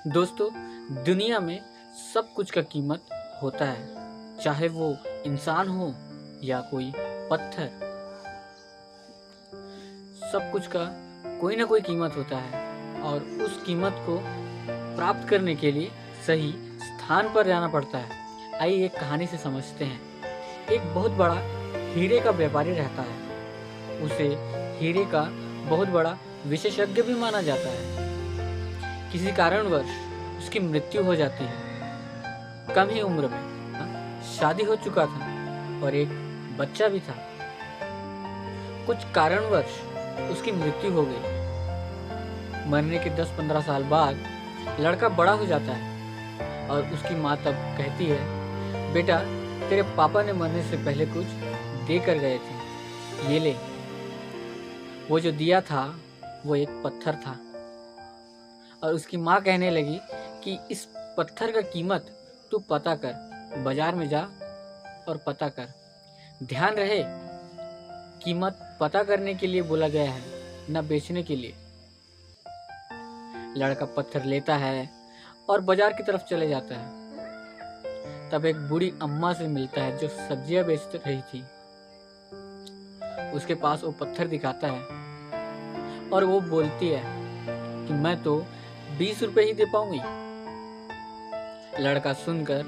दोस्तों, दुनिया में सब कुछ का कीमत होता है, चाहे वो इंसान हो या कोई पत्थर। सब कुछ का कोई ना कोई कीमत होता है और उस कीमत को प्राप्त करने के लिए सही स्थान पर जाना पड़ता है। आइए एक कहानी से समझते हैं। एक बहुत बड़ा हीरे का व्यापारी रहता है। उसे हीरे का बहुत बड़ा विशेषज्ञ भी माना जाता है। किसी कारणवश उसकी मृत्यु हो जाती है। कम ही उम्र में शादी हो चुका था और एक बच्चा भी था। कुछ कारणवश उसकी मृत्यु हो गई। मरने के 10-15 साल बाद लड़का बड़ा हो जाता है और उसकी माँ तब कहती है, बेटा तेरे पापा ने मरने से पहले कुछ दे कर गए थे, ये ले। वो जो दिया था वो एक पत्थर था। और उसकी माँ कहने लगी कि इस पत्थर का कीमत तू पता कर, बाजार में जा और पता कर। ध्यान रहे, कीमत पता करने के लिए बोला गया है, न बेचने के लिए। लड़का पत्थर लेता है और बाजार की तरफ चले जाता है। तब एक बूढ़ी अम्मा से मिलता है जो सब्जियां बेच रही थी। उसके पास वो पत्थर दिखाता है और वो बोलती है कि मैं तो 20 रुपए ही दे पाऊंगी। लड़का सुनकर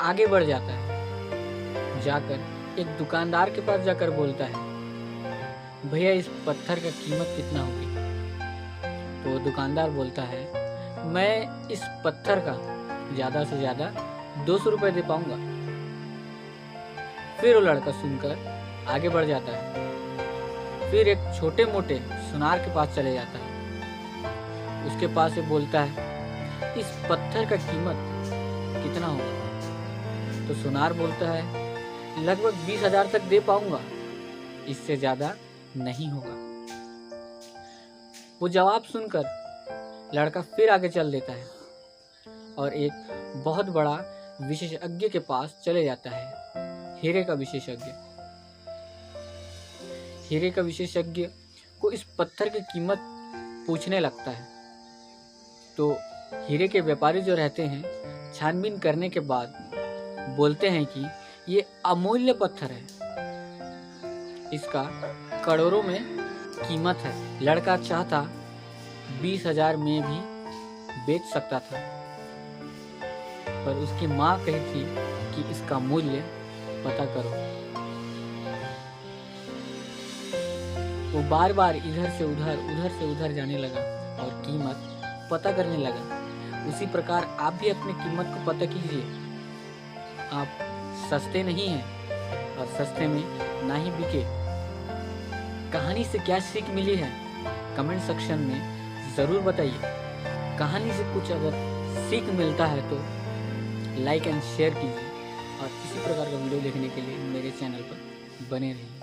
आगे बढ़ जाता है। जाकर एक दुकानदार के पास जाकर बोलता है, भैया इस पत्थर का कीमत कितना होगी? तो वो दुकानदार बोलता है, मैं इस पत्थर का ज्यादा से ज्यादा 200 रुपए दे पाऊंगा। फिर वो लड़का सुनकर आगे बढ़ जाता है। फिर एक छोटे मोटे सुनार के पास चले जाता है। उसके पास से बोलता है, इस पत्थर का कीमत कितना होगा? तो सुनार बोलता है, लगभग 20,000 तक दे पाऊंगा, इससे ज्यादा नहीं होगा। वो जवाब सुनकर लड़का फिर आगे चल देता है और एक बहुत बड़ा विशेषज्ञ के पास चले जाता है। हीरे का विशेषज्ञ। हीरे का विशेषज्ञ को इस पत्थर की कीमत पूछने लगता है। तो हीरे के व्यापारी जो रहते हैं, छानबीन करने के बाद बोलते हैं कि ये अमूल्य पत्थर है, इसका करोड़ों में कीमत है। लड़का चाहता 20,000 में भी बेच सकता था, पर उसकी माँ कही थी कि इसका मूल्य पता करो। वो बार बार इधर से उधर जाने लगा और कीमत पता करने लगा। उसी प्रकार आप भी अपनी कीमत को पता कीजिए। आप सस्ते नहीं हैं और सस्ते में ना ही बिके। कहानी से क्या सीख मिली है, कमेंट सेक्शन में ज़रूर बताइए। कहानी से कुछ अगर सीख मिलता है तो लाइक एंड शेयर कीजिए और इसी प्रकार का वीडियो देखने के लिए मेरे चैनल पर बने रहिए।